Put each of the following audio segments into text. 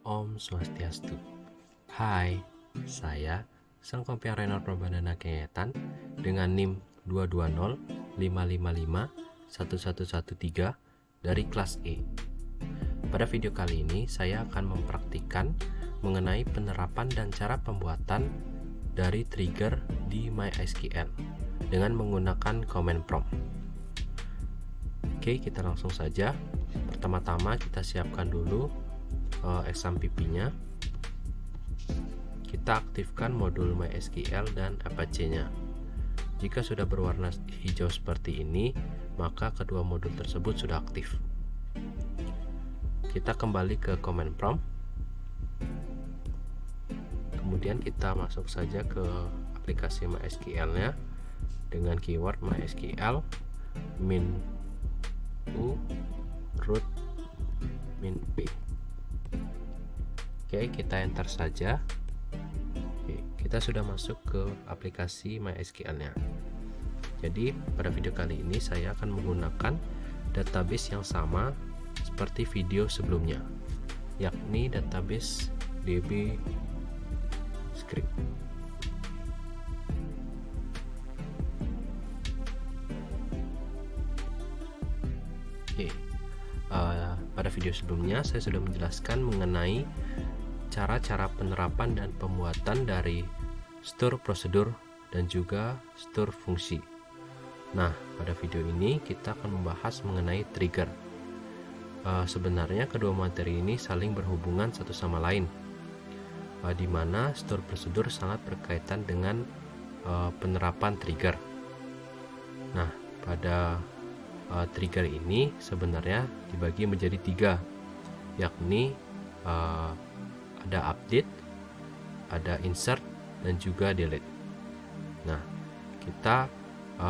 Om Swastiastu. Hai, saya Sang Kompiang Renal Prabandana Kenyetan dengan NIM 22055511113 dari kelas E. Pada video kali ini saya akan mempraktikkan mengenai penerapan dan cara pembuatan dari trigger di MySQL dengan menggunakan command prompt. Oke, kita langsung saja. Pertama-tama kita siapkan dulu XAMPP-nya. Kita aktifkan modul MySQL dan Apache-nya. Jika sudah berwarna hijau seperti ini, maka kedua modul tersebut sudah aktif. Kita kembali ke command prompt. Kemudian kita masuk saja ke aplikasi MySQL-nya dengan keyword MySQL min u root min p. Oke, kita enter saja. Oke, kita sudah masuk ke aplikasi MySQL-nya. Jadi pada video kali ini saya akan menggunakan database yang sama seperti video sebelumnya, yakni database DB script. Oke, pada video sebelumnya saya sudah menjelaskan mengenai cara-cara penerapan dan pembuatan dari store prosedur dan juga store fungsi. Nah, pada video ini kita akan membahas mengenai trigger. Sebenarnya kedua materi ini saling berhubungan satu sama lain, di mana store prosedur sangat berkaitan dengan penerapan trigger. Nah, pada trigger ini sebenarnya dibagi menjadi tiga, yakni ada update, ada insert, dan juga delete. Nah, kita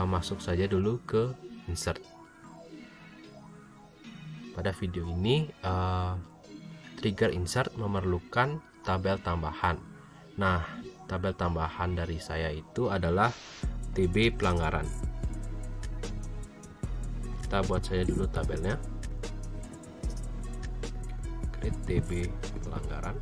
masuk saja dulu ke insert. Pada video ini trigger insert memerlukan tabel tambahan. Nah, tabel tambahan dari saya itu adalah TB pelanggaran. Kita buat saja dulu tabelnya. Create TB pelanggaran.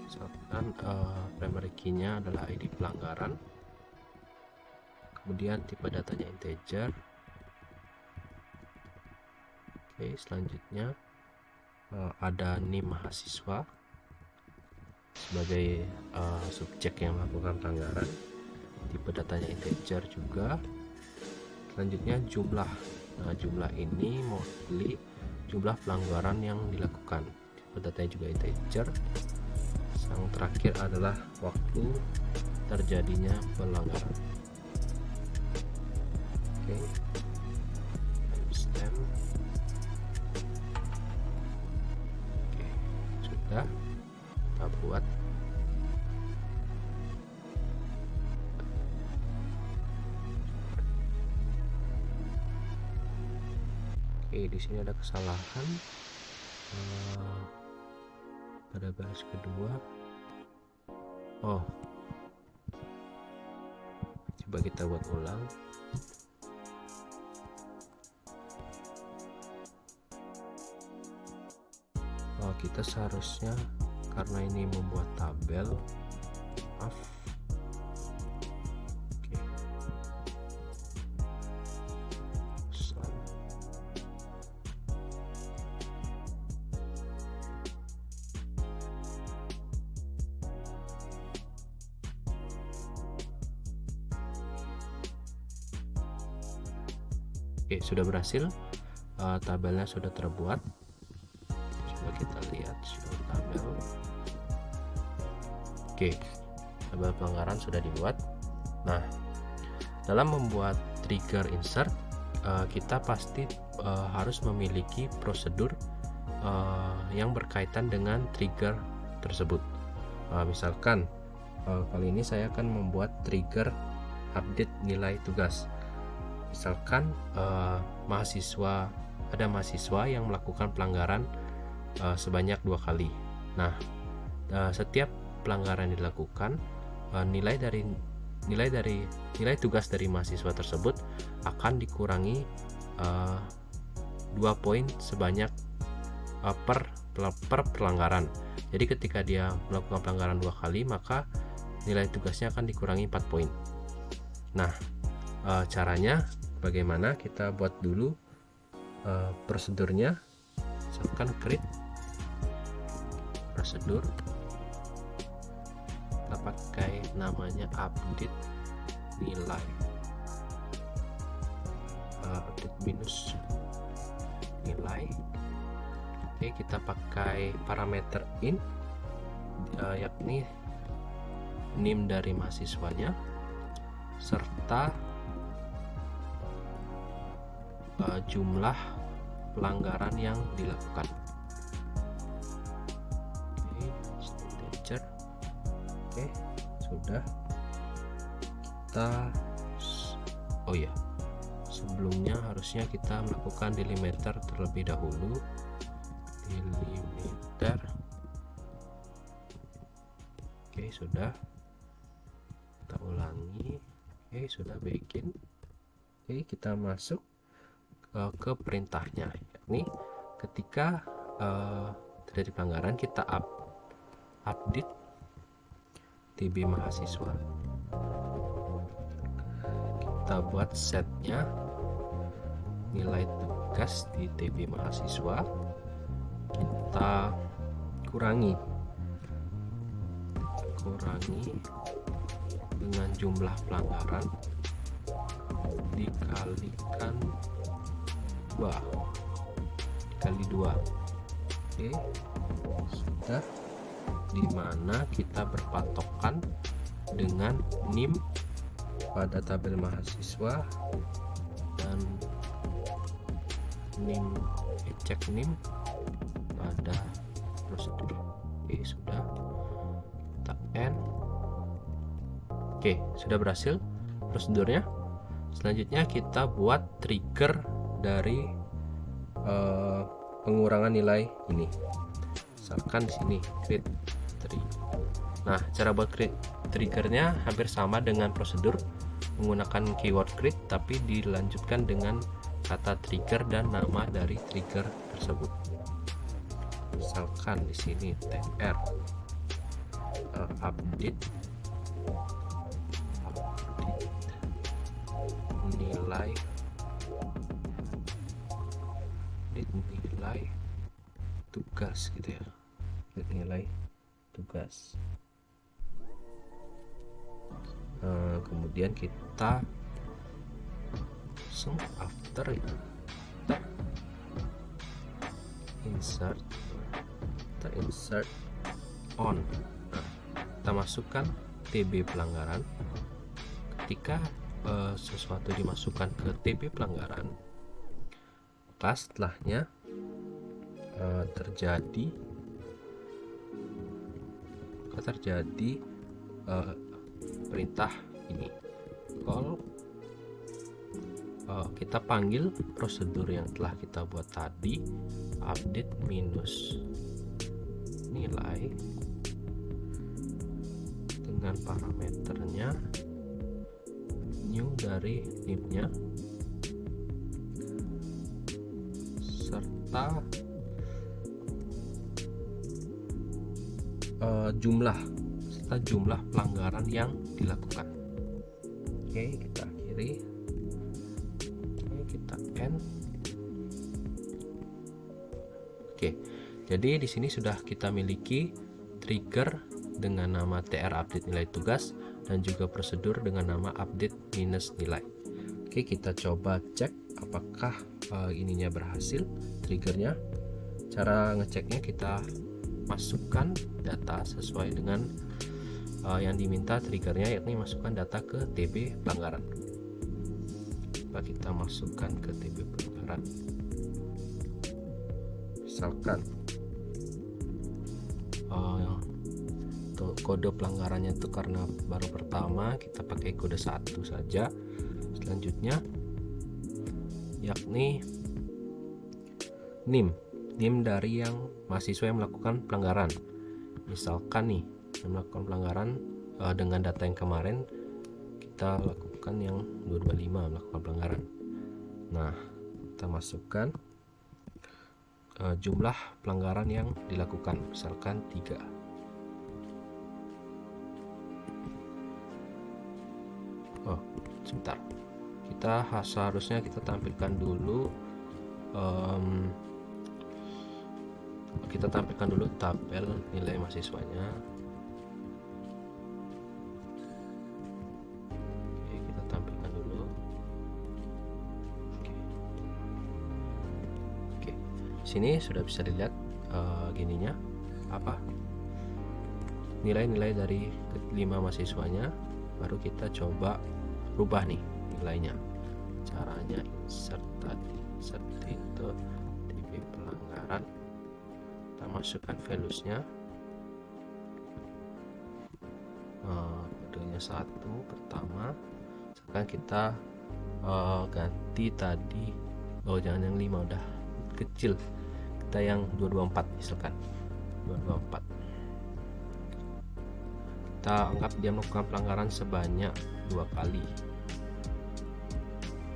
Misalkan primary key-nya adalah ID pelanggaran, kemudian tipe datanya integer. Oke, selanjutnya ada NIM mahasiswa sebagai subjek yang melakukan pelanggaran, tipe datanya integer juga. Selanjutnya jumlah. Nah, jumlah ini mewakili jumlah pelanggaran yang dilakukan, tipe datanya juga integer. Yang terakhir adalah waktu terjadinya pelanggaran. Oke, timestamp. Oke, sudah kita buat. Oke, di sini ada kesalahan pada baris kedua. Oh, coba kita buat ulang. Oh, kita seharusnya, karena ini membuat tabel, maaf. Oke. Oke, sudah berhasil. Tabelnya sudah terbuat. Coba kita lihat show tabel. Oke, tabel pelanggaran sudah dibuat. Nah, dalam membuat trigger insert, kita pasti harus memiliki prosedur yang berkaitan dengan trigger tersebut. Misalkan kali ini saya akan membuat trigger update nilai tugas. Misalkan mahasiswa ada mahasiswa yang melakukan pelanggaran sebanyak 2 kali. Nah, setiap pelanggaran dilakukan, nilai tugas dari mahasiswa tersebut akan dikurangi 2 poin sebanyak per pelanggaran. Jadi ketika dia melakukan pelanggaran 2 kali, maka nilai tugasnya akan dikurangi 4 poin. Nah, caranya bagaimana? Kita buat dulu prosedurnya. Misalkan create prosedur, kita pakai namanya update nilai, update minus nilai. Oke, kita pakai parameter int, yakni NIM dari mahasiswanya serta jumlah pelanggaran yang dilakukan. Oke, oke, sudah. Oh ya, sebelumnya harusnya kita melakukan delimiter terlebih dahulu. Delimiter. Oke, sudah. Kita ulangi. Oke, sudah bikin. Oke, kita masuk ke perintahnya, yakni ketika terjadi pelanggaran, kita update TB mahasiswa. Kita buat setnya nilai tugas di TB mahasiswa, kita kurangi dengan jumlah pelanggaran dikalikan 2 kali 2. Oke, sudah, dimana kita berpatokan dengan NIM pada tabel mahasiswa dan cek NIM pada prosedur. Oke, sudah, kita end. Oke, sudah berhasil prosedurnya. Selanjutnya kita buat trigger dari pengurangan nilai ini. Misalkan di sini create trigger. Nah, cara buat create triggernya hampir sama dengan prosedur menggunakan keyword create, tapi dilanjutkan dengan kata trigger dan nama dari trigger tersebut. Misalkan di sini tr update nilai tugas gitu ya, nilai tugas. Kemudian kita langsung after itu kita insert on. Nah, kita masukkan TB pelanggaran. Ketika sesuatu dimasukkan ke TB pelanggaran, maka setelahnya terjadi perintah ini call. Kita panggil prosedur yang telah kita buat tadi, update minus nilai, dengan parameternya new dari NIM-nya serta jumlah pelanggaran yang dilakukan. Oke, kita akhiri. Oke, kita end. Oke, jadi di sini sudah kita miliki trigger dengan nama tr update nilai tugas dan juga prosedur dengan nama update minus nilai. Oke, kita coba cek apakah ininya berhasil, triggernya. Cara ngeceknya, kita masukkan data sesuai dengan yang diminta triggernya, yakni masukkan data ke TB pelanggaran. Coba kita masukkan ke TB pelanggaran. Misalkan kode pelanggarannya itu karena baru pertama, kita pakai kode 1 saja. Selanjutnya yakni NIM dari yang mahasiswa yang melakukan pelanggaran. Misalkan nih yang melakukan pelanggaran dengan data yang kemarin kita lakukan yang 225 melakukan pelanggaran. Nah, kita masukkan jumlah pelanggaran yang dilakukan, misalkan 3. Oh, sebentar. Seharusnya kita tampilkan dulu tabel nilai mahasiswanya. Oke, kita tampilkan dulu. Oke. Sini sudah bisa dilihat gininya apa nilai-nilai dari 5 mahasiswanya. Baru kita coba rubah nih nilainya. Caranya insert itu DB pelanggaran, kita masukkan values-nya. Kodenya 1 pertama. Sekarang kita ganti tadi, jangan yang 5, udah kecil, kita yang 224 misalkan 224. Kita anggap dia melakukan pelanggaran sebanyak 2 kali.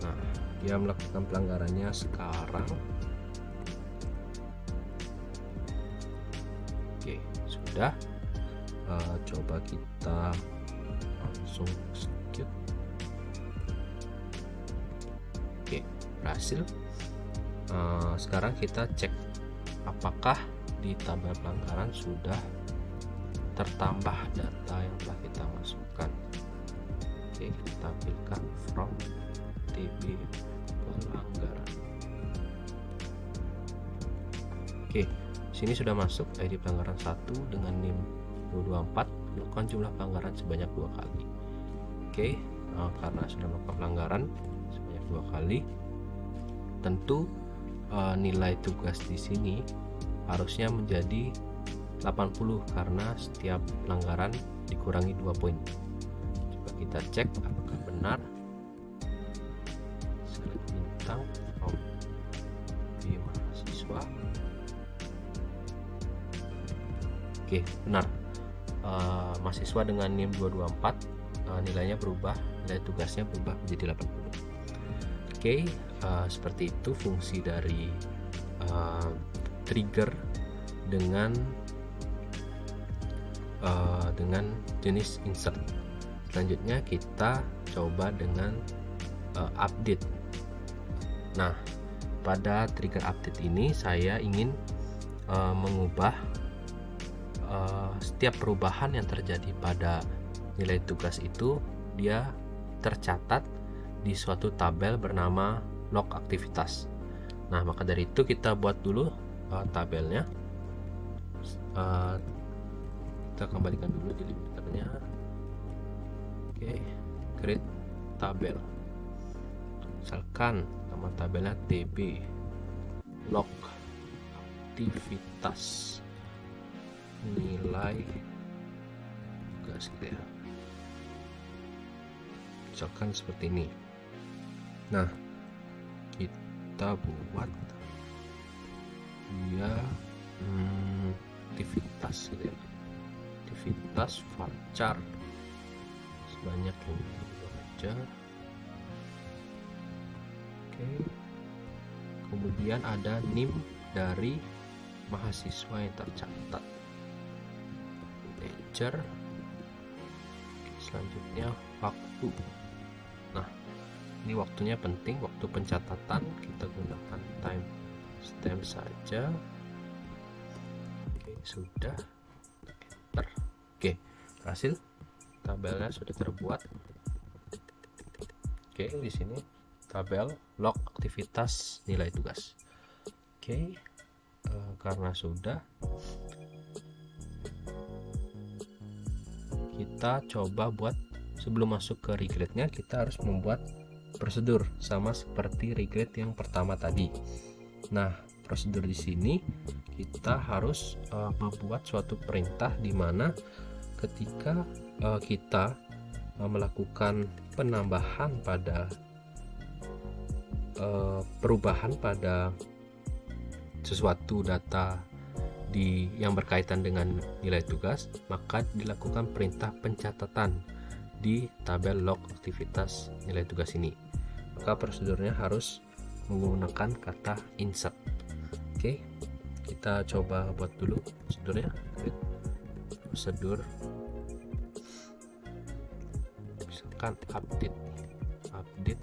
Nah, dia melakukan pelanggarannya sekarang. Oke, sudah. Coba kita langsung execute. Oke, berhasil. Sekarang kita cek apakah di tabel pelanggaran sudah tertambah data yang telah kita masukkan. Oke, kita tampilkan from DB pelanggaran. Oke, sini sudah masuk ID pelanggaran 1 dengan NIM 224, melakukan jumlah pelanggaran sebanyak 2 kali. Oke, karena sudah melakukan pelanggaran sebanyak 2 kali, tentu nilai tugas di sini harusnya menjadi 80 karena setiap pelanggaran dikurangi 2 poin. Coba kita cek apakah benar. Select bintang from di mahasiswa. Oke, benar. Mahasiswa dengan NIM 224 nilainya berubah, nilai tugasnya berubah menjadi 80. Oke, seperti itu fungsi dari trigger dengan jenis insert. Selanjutnya kita coba dengan update. Nah, pada trigger update ini saya ingin mengubah setiap perubahan yang terjadi pada nilai tugas itu dia tercatat di suatu tabel bernama log aktivitas. Nah, maka dari itu kita buat dulu tabelnya. Kita kembalikan dulu di limiternya. Oke, create tabel. Misalkan nama tabelnya DB log aktivitas nilai tugas gitu ya. Misalkan seperti ini. Nah, kita buat dia aktivitas gitu ya. Aktivitas varchar sebanyak ini aja. Oke. Kemudian ada NIM dari mahasiswa yang tercatat. Integer. Selanjutnya waktu. Nah, ini waktunya penting, waktu pencatatan kita gunakan time stamp saja. Oke, sudah. Oke, berhasil. Tabelnya sudah terbuat. Oke, di sini tabel log aktivitas nilai tugas. Oke, karena sudah, kita coba buat, sebelum masuk ke regrade-nya kita harus membuat prosedur sama seperti regrade yang pertama tadi. Nah, prosedur di sini kita harus membuat suatu perintah di mana ketika kita melakukan penambahan pada perubahan pada sesuatu data yang berkaitan dengan nilai tugas, maka dilakukan perintah pencatatan di tabel log aktivitas nilai tugas ini. Maka prosedurnya harus menggunakan kata insert. Oke, kita coba buat dulu prosedurnya. Prosedur, misalkan update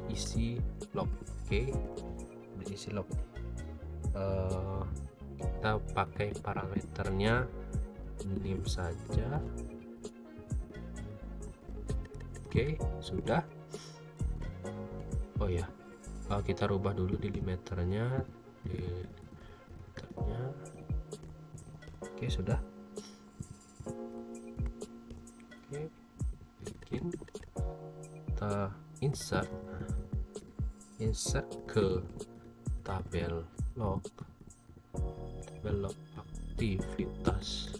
isi log. Oke, isi log. Kita pakai parameternya name saja. Oke, sudah. Oh ya, kita rubah dulu delimiternya. Oke, sudah. Oke, bikin kita insert ke tabel log aktivitas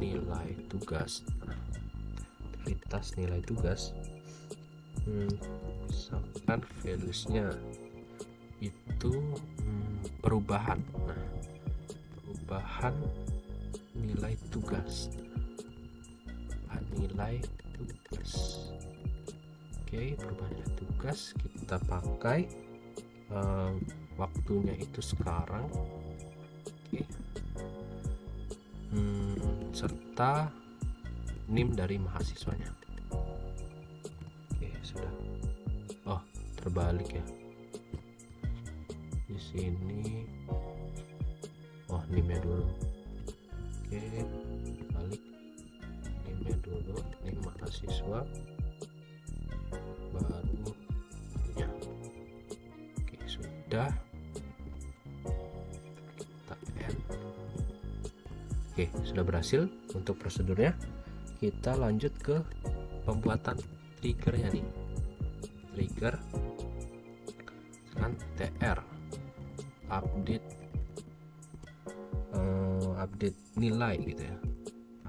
nilai tugas. Aktivitas nilai tugas, misalkan values-nya itu perubahan. Nah, perubahan nilai tugas. Oke, perubahan nilai tugas kita pakai waktunya itu sekarang. Oke. Serta NIM dari mahasiswanya. Oke, sudah. Oh, terbalik ya. Di sini. Oh, NIM-nya dulu. Oke, balik. NIM-nya dulu, NIM mahasiswa. Baru ya. Oke, sudah. Kita end. Oke, sudah berhasil untuk prosedurnya. Kita lanjut ke pembuatan triggernya nih. Trigger kan tr update nilai gitu ya.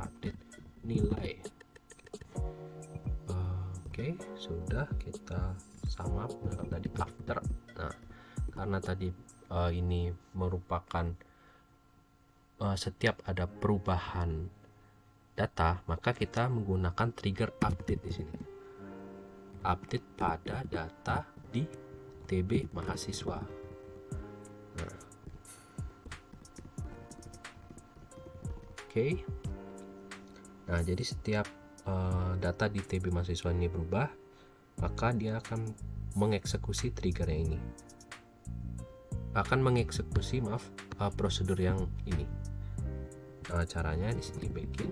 Update nilai. Oke, sudah. Kita sama tadi after. Nah, karena tadi ini merupakan setiap ada perubahan data, maka kita menggunakan trigger update di sini. Update pada data di TB mahasiswa. Nah. Oke. Nah, jadi setiap data di TB mahasiswa ini berubah, maka dia akan mengeksekusi triggernya ini. Akan mengeksekusi prosedur yang ini. Caranya di sini begin.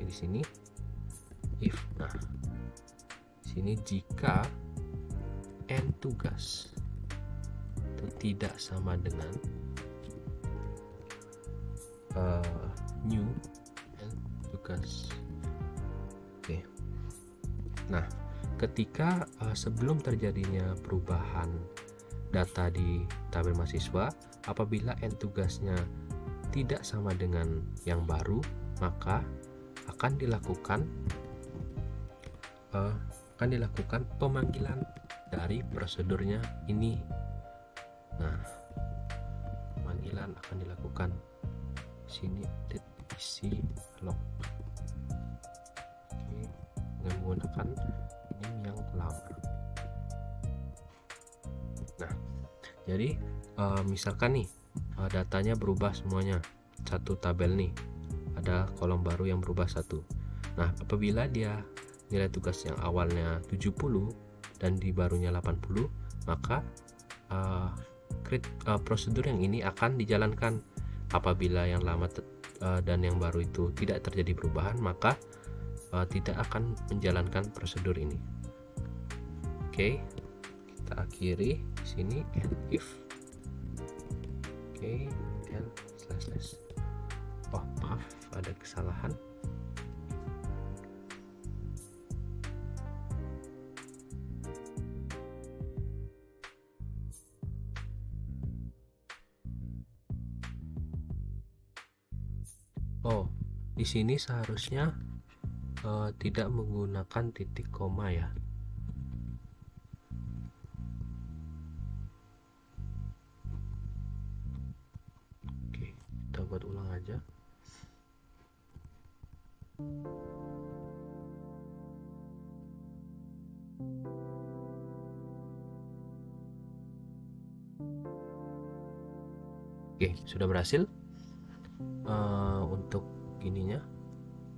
Di sini if. Nah, di sini jika n tugas itu tidak sama dengan new n tugas. Oke. Nah, ketika sebelum terjadinya perubahan data di tabel mahasiswa, apabila n tugasnya tidak sama dengan yang baru, maka akan dilakukan pemanggilan dari prosedurnya ini. Nah, pemanggilan akan dilakukan sini isi log. Oke, dengan menggunakan ini yang lama. Nah, jadi misalkan nih datanya berubah semuanya, satu tabel nih ada kolom baru yang berubah satu. Nah, apabila dia nilai tugas yang awalnya 70 dan di barunya 80, maka prosedur yang ini akan dijalankan. Apabila yang lama dan yang baru itu tidak terjadi perubahan, maka tidak akan menjalankan prosedur ini. Oke, kita akhiri di sini and if. Oke, and slash. Oh, maaf, ada kesalahan. Oh, di sini seharusnya tidak menggunakan titik koma ya. buat ulang aja. Oke, sudah berhasil. Untuk ininya,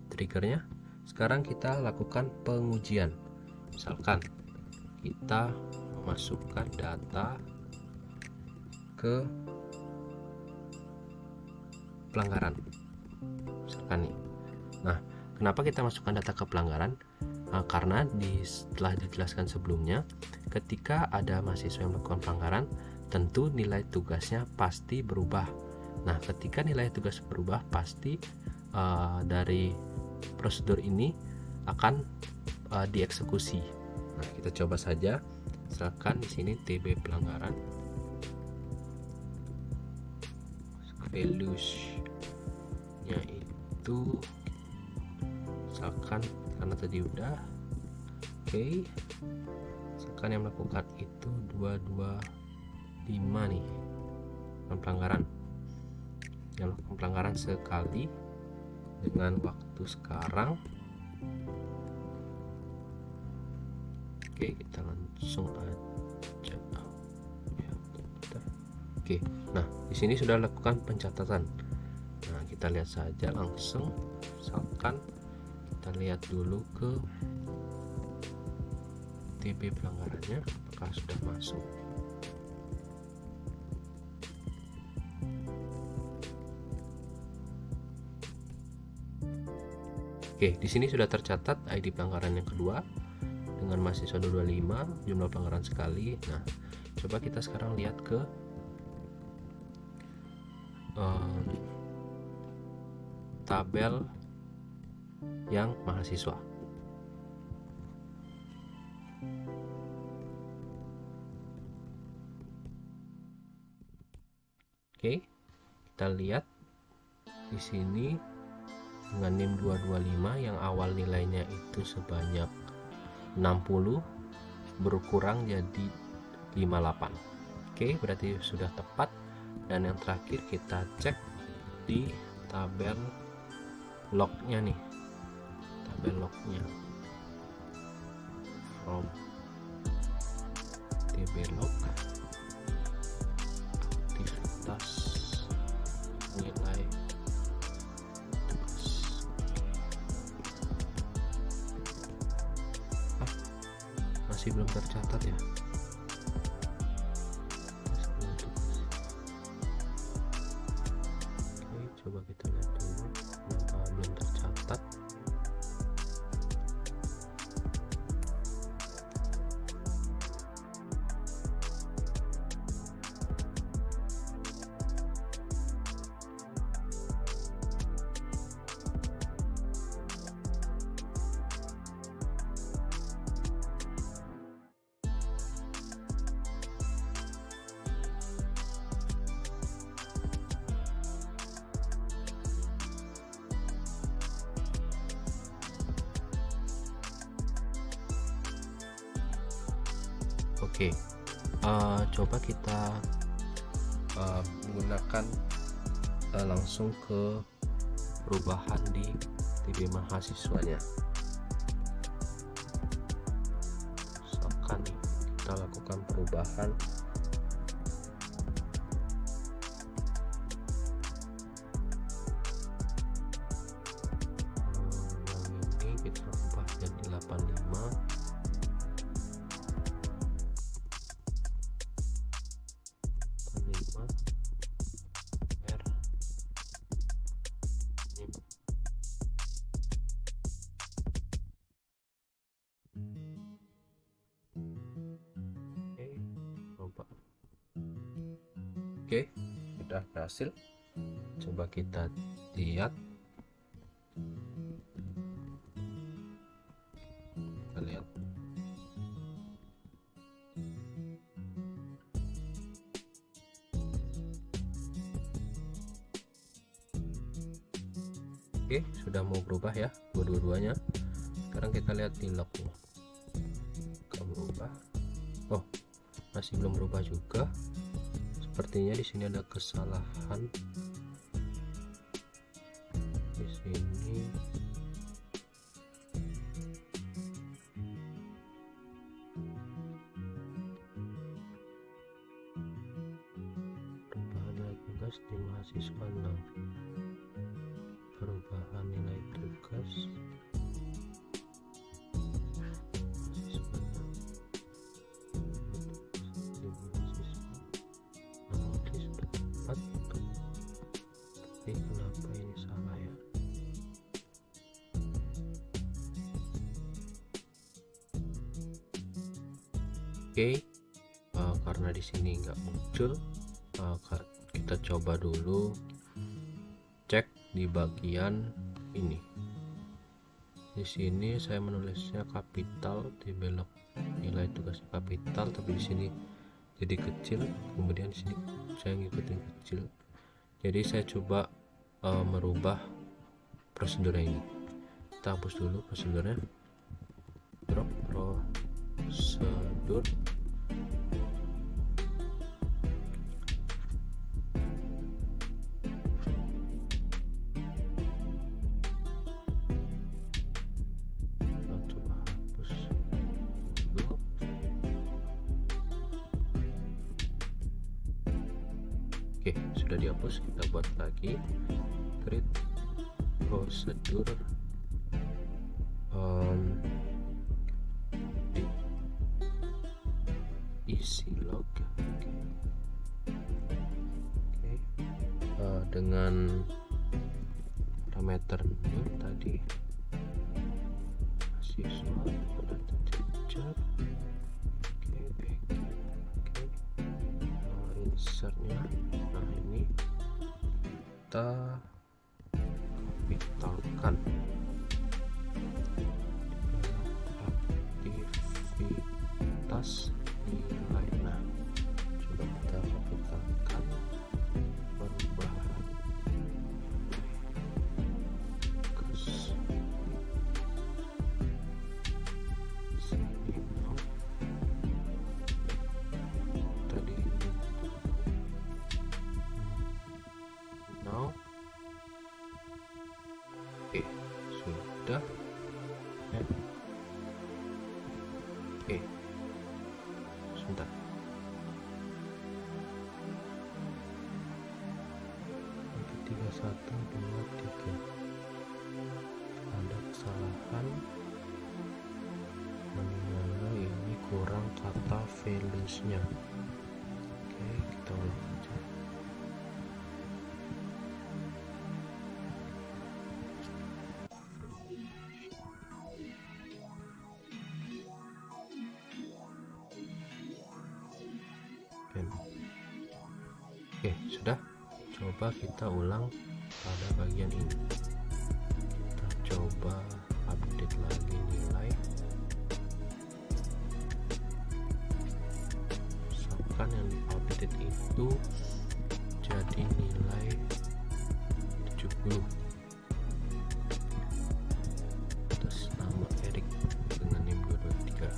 triggernya. Sekarang kita lakukan pengujian. Misalkan kita memasukkan data ke pelanggaran, misalkan nih. Nah, kenapa kita masukkan data ke pelanggaran? Karena setelah dijelaskan sebelumnya, ketika ada mahasiswa yang melakukan pelanggaran, tentu nilai tugasnya pasti berubah. Nah, ketika nilai tugas berubah, pasti dari prosedur ini akan dieksekusi. Nah, kita coba saja. Misalkan di sini TB pelanggaran, values-nya itu misalkan karena tadi udah. Oke, misalkan yang melakukan itu 225 nih, pelanggaran yang melakukan pelanggaran sekali dengan waktu sekarang. Oke, kita langsung aja. Oke, nah di sini sudah lakukan pencatatan. Nah, kita lihat saja langsung. Misalkan kita lihat dulu ke TB pelanggarannya, apakah sudah masuk. Oke, di sini sudah tercatat ID pelanggaran yang kedua dengan mahasiswa 225, jumlah pelanggaran sekali. Nah, coba kita sekarang lihat ke tabel yang mahasiswa. Oke, kita lihat di sini dengan NIM 225 yang awal nilainya itu sebanyak 60 berkurang jadi 58. Oke, berarti sudah tepat. Dan yang terakhir kita cek di tabel lognya nih, tabel lognya from TB log aktivitas nilai tugas. Masih belum tercatat ya. Coba kita lihat dulu kenapa belum tercatat. Oke, coba kita menggunakan langsung ke perubahan di TB mahasiswanya. Misalkan kita lakukan perubahan yang ini, kita ubah jadi 85. Oke, sudah berhasil. Coba kita lihat. Kita lihat. Oke, sudah mau berubah ya dua-duanya. Sekarang kita lihat di lognya. Kalau berubah. Oh, masih belum berubah juga. Sepertinya di sini ada kesalahan. di sini. Perubahan tugas di mahasiswa 6. Perubahan nilai tugas kenapa ini salah ya? Oke, karena di sini nggak muncul, kita coba dulu cek di bagian ini. Di sini saya menulisnya kapital, dibelok nilai tugasnya kapital, tapi di sini jadi kecil, kemudian di sini saya ngikutin kecil. Jadi saya coba merubah prosedurnya ini. Kita hapus dulu prosedurnya, drop prosedur. Coba hapus dulu. Oke, sudah dihapus. Kita buat lagi create prosedur isi log. Oke. Dengan parameter new tadi mahasiswa pada teacher. Oke, insertnya, nah ini kita kapitalkan. Aktivitas nilai, nah coba kita kapitalkan perubahan tugas sini tadi now. Oke, sudah ya. Oke, sebentar. Untuk 3123 ada kesalahan, mana ini kurang kata values-nya. Oke, kita ulang aja. Oke, sudah. Coba kita ulang pada bagian ini. Kita coba update lagi nilai. Misalkan yang update itu jadi nilai 70 atas nama Erik dengan NIM 223.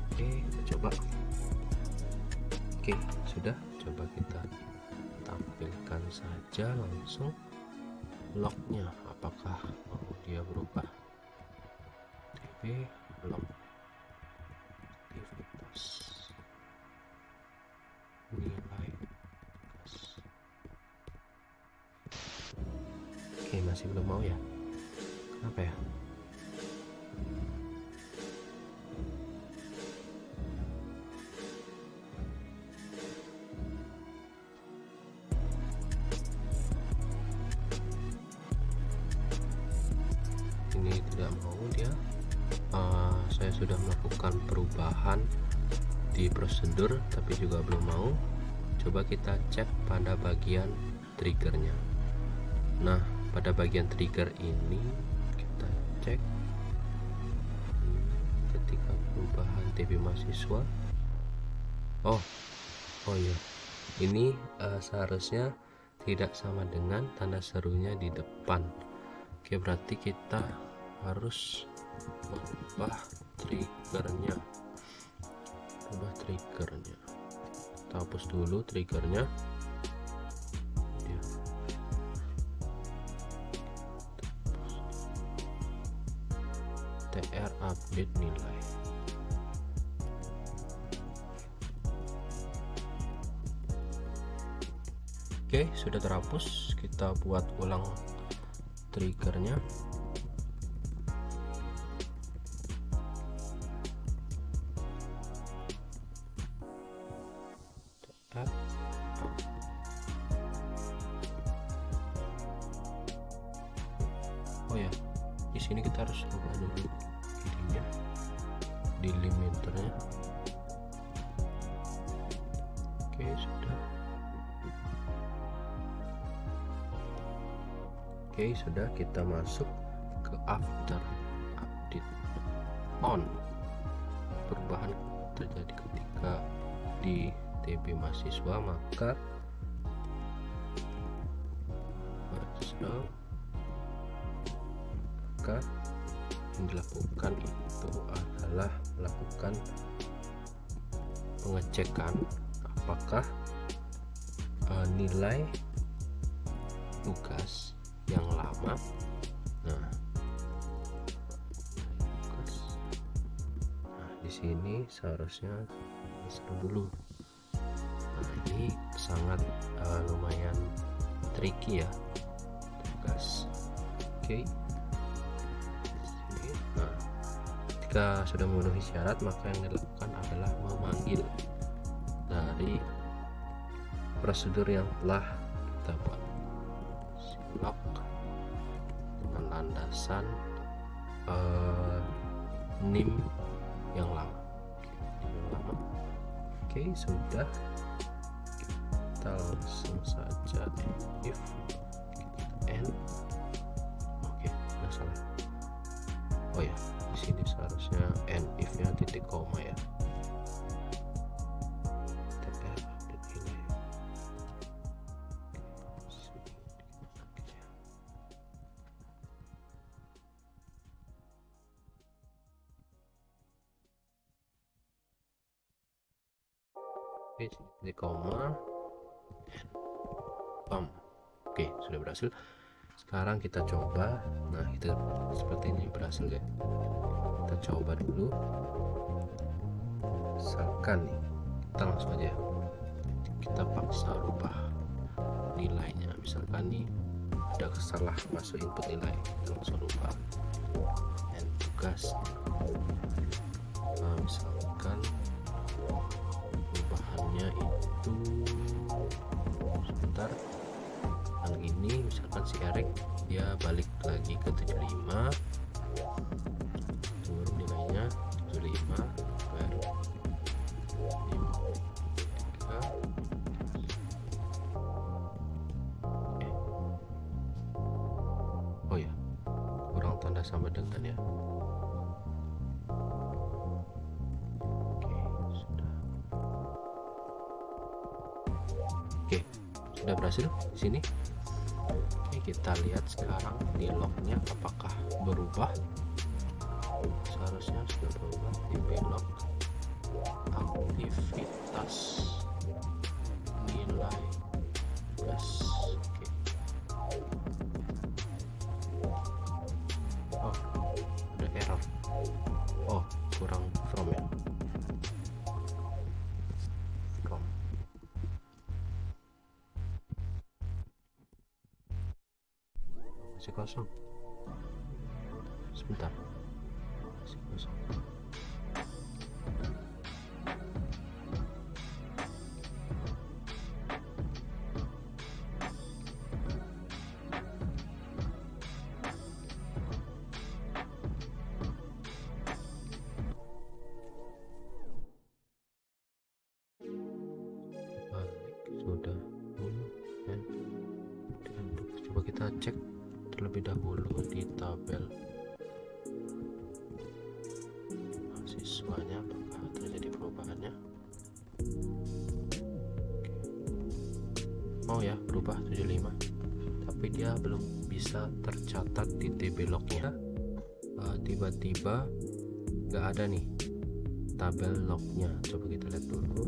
Oke, kita coba. Oke, sudah. Coba kita tampilkan saja langsung lognya, apakah dia berubah. TB log aktivitas nilai tugas. Oke, masih belum mau ya? Kenapa ya? Ini tidak mau dia. Saya sudah melakukan perubahan di prosedur tapi juga belum mau. Coba kita cek pada bagian triggernya. Nah, pada bagian trigger ini kita cek ketika perubahan TB mahasiswa. Oh iya, ini seharusnya tidak sama dengan tanda serunya di depan. Oke, berarti kita harus mengubah triggernya. Kita hapus dulu triggernya. update nilai. Oke, sudah terhapus. Kita buat ulang triggernya. Oh ya, di sini kita harus ubah dulu ininya, delimiternya. Oke, sudah. Oke, sudah. Kita masuk ke after update on. Perubahan terjadi ketika di TB mahasiswa, maka yang dilakukan itu adalah melakukan pengecekan apakah nilai tugas yang lama. Nah, di sini seharusnya install dulu. Nah, ini sangat lumayan tricky ya tugas. Oke. Nah, ketika sudah memenuhi syarat, maka yang dilakukan adalah memanggil dari prosedur yang telah kita buat. Silok dengan landasan NIM yang lama. Oke, sudah. Kita langsung saja if n. Oke, nggak salah. Oh ya, di sini seharusnya end if-nya titik koma ya. Update ini. Oke, titik koma. Bam. Oke, sudah berhasil. Sekarang kita coba. Nah, itu seperti ini berhasil ya. Kita coba dulu. Misalkan nih, kita langsung aja kita paksa rubah nilainya. Misalkan nih ada salah masuk input nilai, kita langsung rubah. Dan tugas. Nah, misalkan perubahannya itu sebentar. Yang ini misalkan si Eric dia balik lagi ke 75, turun nilainya 75 baru 53. Oh ya, kurang tanda sama dengan ya. Oke, sudah. Oke, sudah berhasil di sini. Kita lihat sekarang di lognya apakah berubah. Seharusnya sudah berubah. TB log aktivitas nilai tugas. Oke. Oh, ada error. Oh, kurang from ya. Masih kosong. Sebentar. Masih kosong. Sudah. Coba kita cek terlebih dahulu di tabel mahasiswanya apakah terjadi perubahannya. Oh ya, berubah 75, tapi dia belum bisa tercatat di TB lognya. Tiba-tiba nggak ada nih tabel lognya. Coba kita lihat dulu.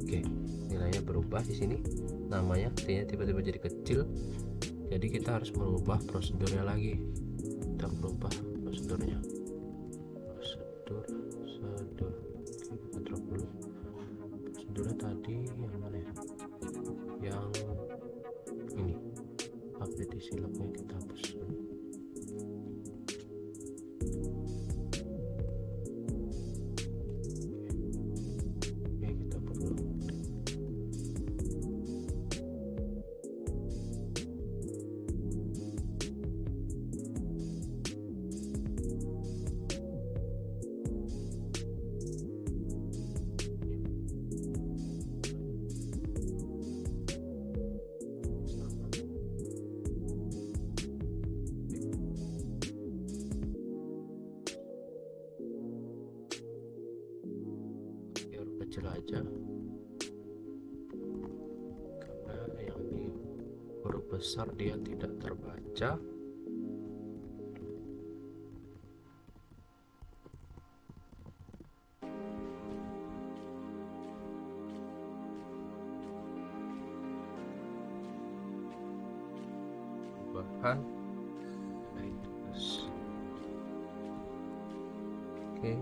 Oke, nilainya berubah di sini. Namanya tiba-tiba jadi kecil, Jadi kita harus merubah prosedurnya lagi. Kita merubah prosedurnya. Prosedur. Kita drop dulu. Prosedurnya tadi yang mana ya? Yang ini. Update isi lognya kita hapus dulu. Kecil aja karena yang di huruf besar dia tidak terbaca. Bahan oke.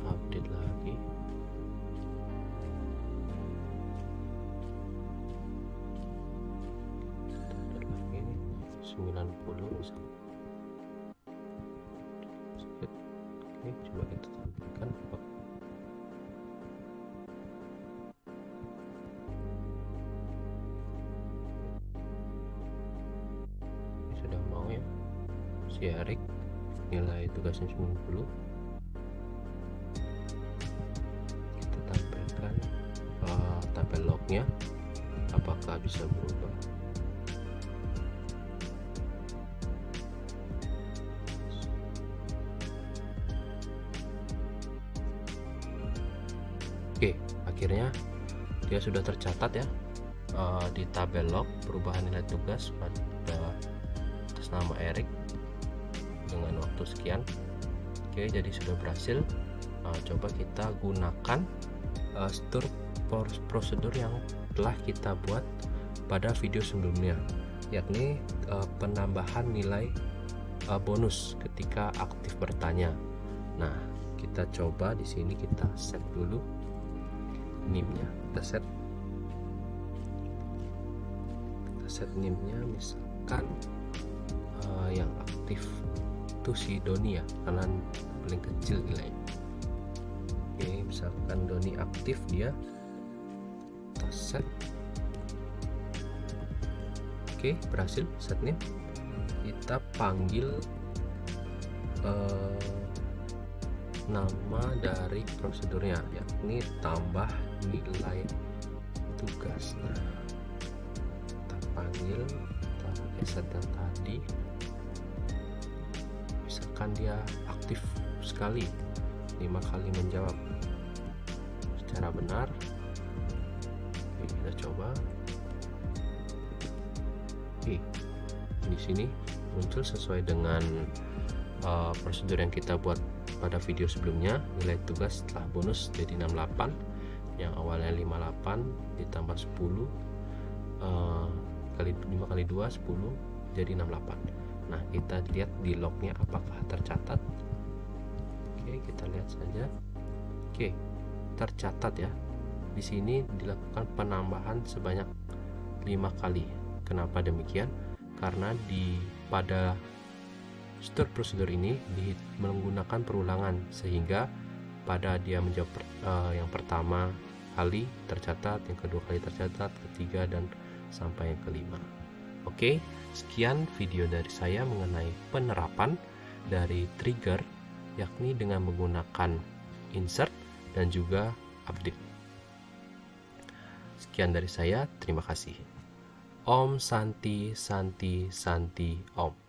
Update lagi. Update lagi nih 90 misalnya. Oke, coba kita tampilkan. Ini sudah mau ya si Erik, nilai tugasnya 90. Tabel lognya apakah bisa berubah. Oke, akhirnya dia sudah tercatat ya di tabel log perubahan nilai tugas pada atas nama Erik dengan waktu sekian. Oke, jadi sudah berhasil. Coba kita gunakan struktur prosedur yang telah kita buat pada video sebelumnya, yakni penambahan nilai bonus ketika aktif bertanya. Nah, kita coba di sini kita set dulu NIM-nya. Kita set NIM-nya misalkan yang aktif itu si Doni ya, karena paling kecil nilai. Oke, misalkan Doni aktif, dia kita set. Oke, berhasil set NIM. Kita panggil nama dari prosedurnya, yakni tambah nilai tugas. Nah, kita panggil, kita pakai set yang tadi. Misalkan dia aktif sekali, 5 kali menjawab secara benar. Oke, kita coba. Oke, di sini muncul sesuai dengan prosedur yang kita buat pada video sebelumnya. Nilai tugas setelah bonus jadi 68, yang awalnya 58 ditambah 10 kali 5 kali 2 10 jadi 68. Nah, kita lihat di lognya apakah tercatat. Oke, kita lihat saja. Oke, tercatat ya. Di sini dilakukan penambahan sebanyak 5 kali. Kenapa demikian? Karena pada struktur prosedur ini menggunakan perulangan, sehingga pada dia menjawab yang pertama kali tercatat, yang kedua kali tercatat, ketiga, dan sampai yang kelima. Oke, sekian video dari saya mengenai penerapan dari trigger, yakni dengan menggunakan insert dan juga update. Sekian dari saya, terima kasih. Om Santi Santi Santi Om.